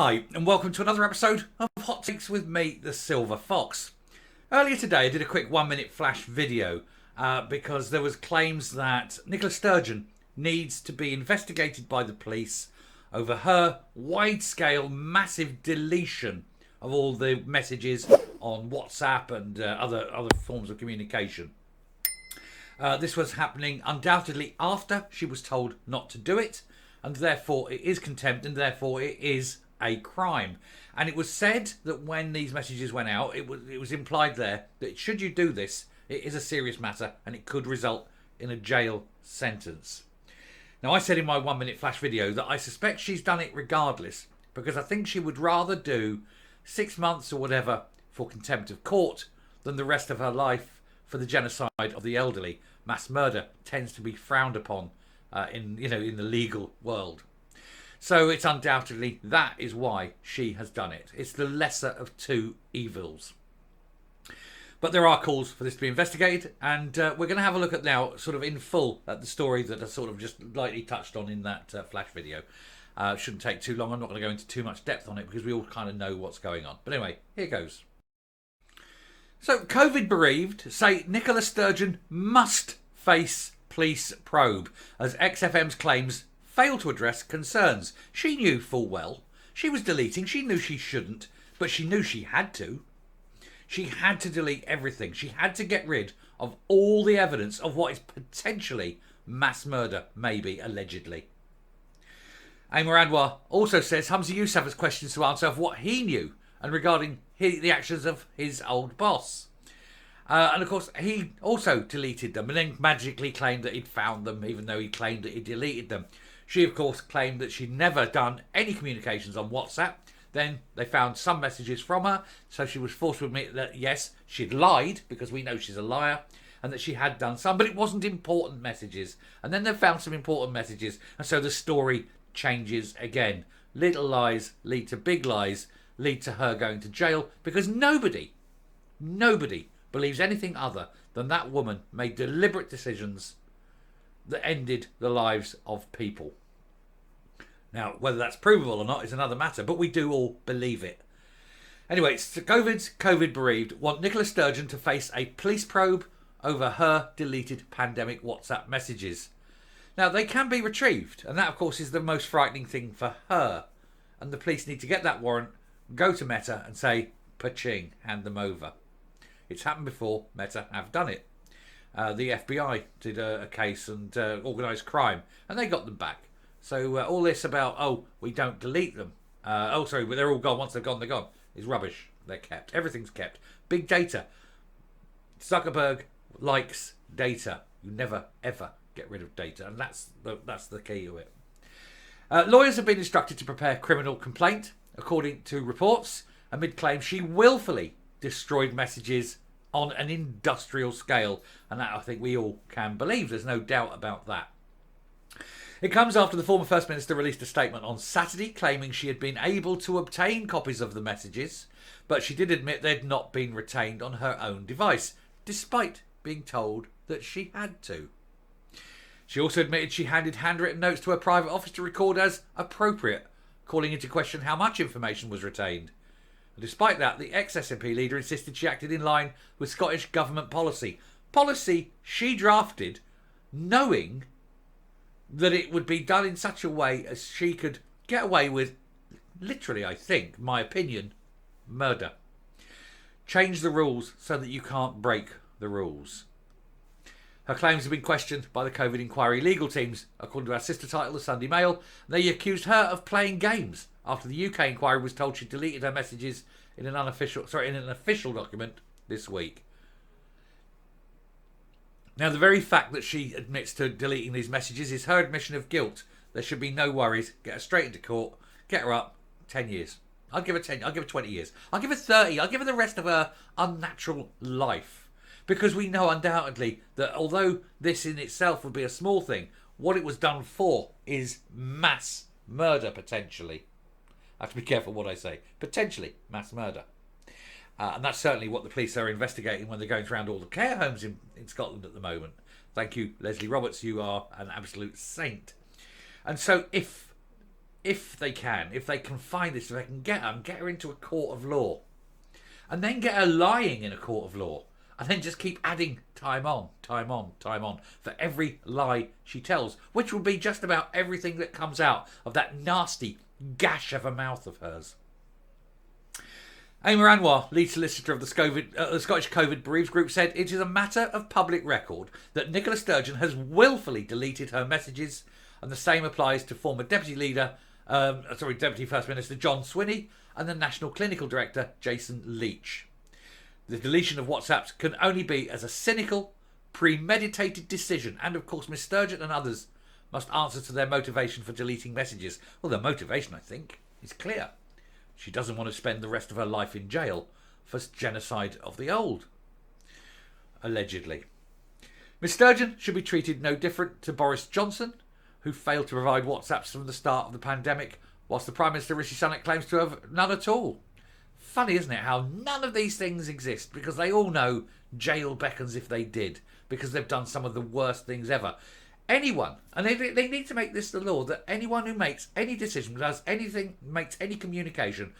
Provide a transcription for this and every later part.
Hi, and welcome to another episode of Hot Takes with me, the Silver Fox. Earlier today, I did a quick 1-minute flash video because there was claims that Nicola Sturgeon needs to be investigated by the police over her wide-scale, massive deletion of all the messages on WhatsApp and other forms of communication. This was happening undoubtedly after she was told not to do it, and therefore it is contempt, and therefore it is a crime. And it was said that when these messages went out, it was implied there that should you do this, it is a serious matter and it could result in a jail sentence. Now, I said in my 1-minute flash video that I suspect she's done it regardless, because I think she would rather do 6 months or whatever for contempt of court than the rest of her life for the genocide of the elderly. Mass murder tends to be frowned upon in the legal world. So it's undoubtedly that is why she has done it. It's the lesser of two evils. But there are calls for this to be investigated, and we're going to have a look at now, sort of in full, at the story that I sort of just lightly touched on in that flash video. Shouldn't take too long. I'm not going to go into too much depth on it because we all kind of know what's going on. But anyway, here goes. So, COVID bereaved say Nicola Sturgeon must face police probe as XFM's claims fail to address concerns. She knew full well. She was deleting. She knew she shouldn't, but she knew she had to. She had to delete everything. She had to get rid of all the evidence of what is potentially mass murder, maybe, allegedly. Amar Anwar also says Humza Yousaf has questions to answer of what he knew and regarding the actions of his old boss. And of course, he also deleted them and then magically claimed that he'd found them, even though he claimed that he deleted them. She, of course, claimed that she'd never done any communications on WhatsApp. Then they found some messages from her, so she was forced to admit that, yes, she'd lied, because we know she's a liar, and that she had done some, but it wasn't important messages. And then they found some important messages, and so the story changes again. Little lies lead to big lies, lead to her going to jail, because nobody believes anything other than that woman made deliberate decisions that ended the lives of people. Now, whether that's provable or not is another matter, but we do all believe it. Anyway, COVID bereaved want Nicola Sturgeon to face a police probe over her deleted pandemic WhatsApp messages. Now, they can be retrieved, and that, of course, is the most frightening thing for her. And the police need to get that warrant, go to Meta and say, pa-ching, hand them over. It's happened before. Meta have done it. The FBI did a case and organised crime, and they got them back. So all this about, we don't delete them. But they're all gone. Once they're gone, is rubbish. They're kept. Everything's kept. Big data. Zuckerberg likes data. You never, ever get rid of data, and that's the key to it. Lawyers have been instructed to prepare criminal complaint, according to reports, amid claims she willfully destroyed messages on an industrial scale, and that I think we all can believe. There's no doubt about that. It comes after the former First Minister released a statement on Saturday claiming she had been able to obtain copies of the messages, but she did admit they'd not been retained on her own device, despite being told that she had to. She also admitted she handed handwritten notes to her private office to record as appropriate, calling into question how much information was retained. Despite that, the ex-SNP leader insisted she acted in line with Scottish Government policy. Policy she drafted, knowing that it would be done in such a way as she could get away with, literally, I think, my opinion, murder. Change the rules so that you can't break the rules. Her claims have been questioned by the COVID inquiry legal teams, according to our sister title, the Sunday Mail. They accused her of playing games after the UK inquiry was told she deleted her messages in an official document this week. Now, the very fact that she admits to deleting these messages is her admission of guilt. There should be no worries. Get her straight into court. Get her up. 10 years. I'll give her 10. I'll give her 20 years. I'll give her 30. I'll give her the rest of her unnatural life. Because we know undoubtedly that although this in itself would be a small thing, what it was done for is mass murder, potentially. I have to be careful what I say. Potentially mass murder. And that's certainly what the police are investigating when they're going around all the care homes in Scotland at the moment. Thank you, Leslie Roberts. You are an absolute saint. And so if if they can find this, if they can get her and get her into a court of law, and then get her lying in a court of law, and then just keep adding time on for every lie she tells, which will be just about everything that comes out of that nasty gash of a mouth of hers. Amar Anwar, lead solicitor of the Scottish COVID bereaved group, said it is a matter of public record that Nicola Sturgeon has willfully deleted her messages, and the same applies to former Deputy First Minister John Swinney and the National Clinical Director Jason Leach. The deletion of WhatsApps can only be as a cynical, premeditated decision, and of course Miss Sturgeon and others must answer to their motivation for deleting messages. Well, their motivation, I think, is clear. She doesn't want to spend the rest of her life in jail for genocide of the old, allegedly. Miss Sturgeon should be treated no different to Boris Johnson, who failed to provide WhatsApps from the start of the pandemic, whilst the Prime Minister Rishi Sunak claims to have none at all. Funny, isn't it, how none of these things exist, because they all know jail beckons if they did, because they've done some of the worst things ever. Anyone, and they need to make this the law, that anyone who makes any decision, does anything, makes any communication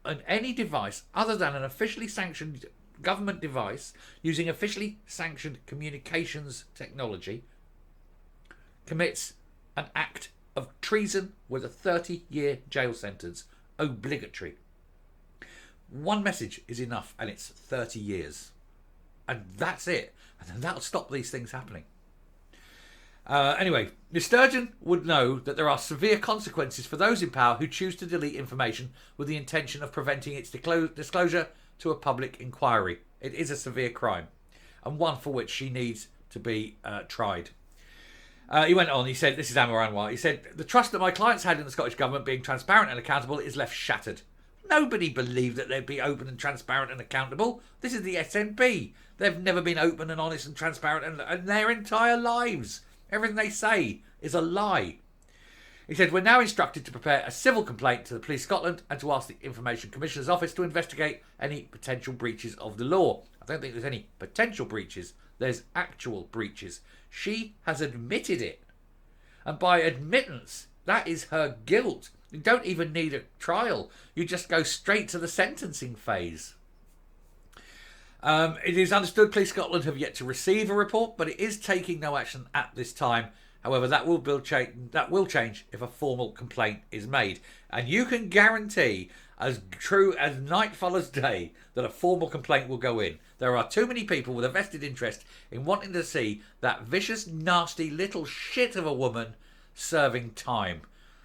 on any device other than an officially sanctioned government device using officially sanctioned communications technology commits an act of treason with a 30-year jail sentence, obligatory. One message is enough, and it's 30 years. And that's it. And then that'll stop these things happening. Anyway, Ms Sturgeon would know that there are severe consequences for those in power who choose to delete information with the intention of preventing its disclosure to a public inquiry. It is a severe crime, and one for which she needs to be tried. He went on, he said, this is Amar Anwar, he said, the trust that my clients had in the Scottish Government being transparent and accountable is left shattered. Nobody believed that they'd be open and transparent and accountable. This is the SNP. They've never been open and honest and transparent in their entire lives. Everything they say is a lie. He said, we're now instructed to prepare a civil complaint to the Police Scotland and to ask the Information Commissioner's Office to investigate any potential breaches of the law. I don't think there's any potential breaches. There's actual breaches. She has admitted it. And by admittance, that is her guilt. You don't even need a trial. You just go straight to the sentencing phase. It is understood Police Scotland have yet to receive a report, but it is taking no action at this time. However, that will change if a formal complaint is made. And you can guarantee, as true as night follows day, that a formal complaint will go in. There are too many people with a vested interest in wanting to see that vicious, nasty little shit of a woman serving time.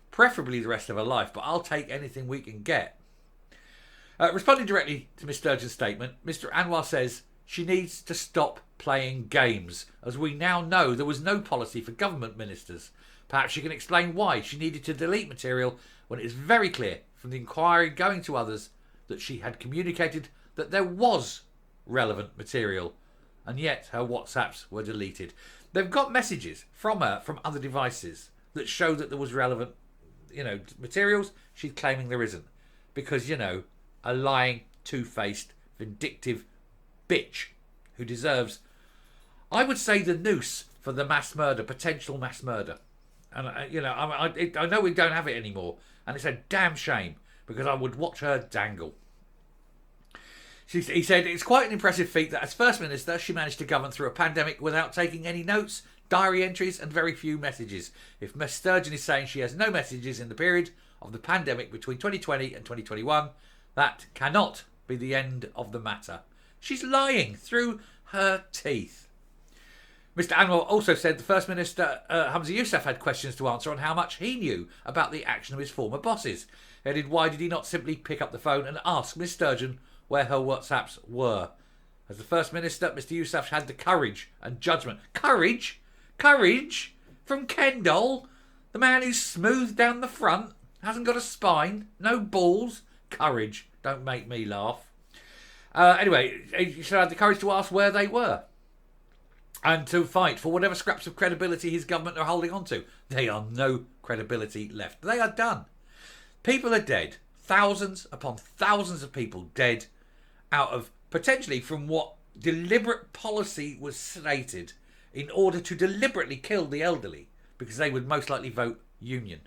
Preferably the rest of her life, but I'll take anything we can get. Responding directly to Ms Sturgeon's statement, Mr Anwar says she needs to stop playing games, as we now know there was no policy for government ministers. Perhaps she can explain why she needed to delete material when it is very clear from the inquiry going to others that she had communicated that there was relevant material, and yet her WhatsApps were deleted. They've got messages from her from other devices that show that there was relevant, materials. She's claiming there isn't, because, a lying, two-faced, vindictive bitch who deserves, I would say, the noose for the potential mass murder. And, I know we don't have it anymore, and it's a damn shame, because I would watch her dangle. He said, it's quite an impressive feat that as First Minister, she managed to govern through a pandemic without taking any notes, diary entries and very few messages. If Ms Sturgeon is saying she has no messages in the period of the pandemic between 2020 and 2021, that cannot be the end of the matter. She's lying through her teeth. Mr Anwar also said the First Minister, Hamza Yousaf, had questions to answer on how much he knew about the action of his former bosses. Headed, why did he not simply pick up the phone and ask Ms Sturgeon where her WhatsApps were? As the First Minister, Mr Yousaf had the courage and judgment. Courage? Courage? From Kendall? The man who's smooth down the front, hasn't got a spine, no balls? Courage. Don't make me laugh. Anyway, he should have the courage to ask where they were and to fight for whatever scraps of credibility his government are holding on to. They are no credibility left. They are done. People are dead. Thousands upon thousands of people dead out of potentially from what deliberate policy was stated in order to deliberately kill the elderly, because they would most likely vote Union.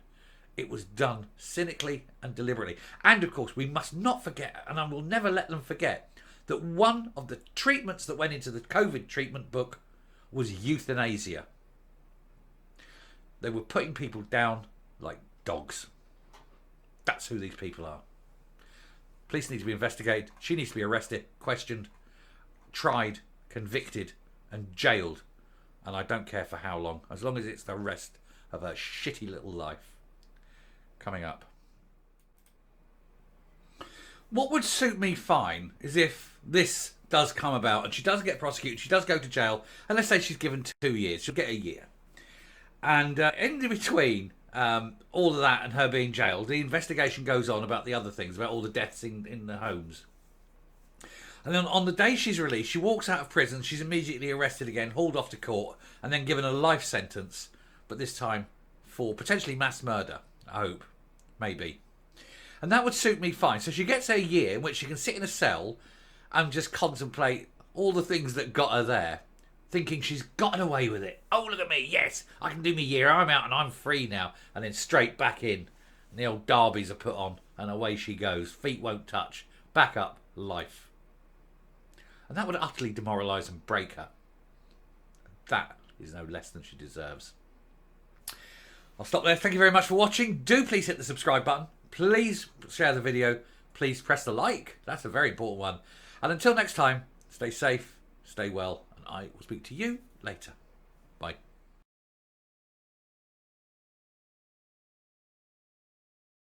It was done cynically and deliberately. And of course, we must not forget, and I will never let them forget, that one of the treatments that went into the COVID treatment book was euthanasia. They were putting people down like dogs. That's who these people are. Police need to be investigated. She needs to be arrested, questioned, tried, convicted, and jailed. And I don't care for how long, as long as it's the rest of her shitty little life. Coming up. What would suit me fine is if this does come about and she does get prosecuted, she does go to jail, and let's say she's given 2 years, she'll get a year. And in between all of that and her being jailed, the investigation goes on about the other things, about all the deaths in the homes. And then on the day she's released, she walks out of prison, she's immediately arrested again, hauled off to court, and then given a life sentence, but this time for potentially mass murder, I hope, maybe. And that would suit me fine. So she gets a year in which she can sit in a cell and just contemplate all the things that got her there, thinking she's gotten away with it. Oh, look at me, yes, I can do my year, I'm out and I'm free now. And then straight back in, and the old derbies are put on, and away she goes. Feet won't touch. Back up, life. And that would utterly demoralise and break her. That is no less than she deserves. I'll stop there. Thank you very much for watching. Do please hit the subscribe button. Please share the video. Please press the like. That's a very important one. And until next time, stay safe, stay well, and I will speak to you later.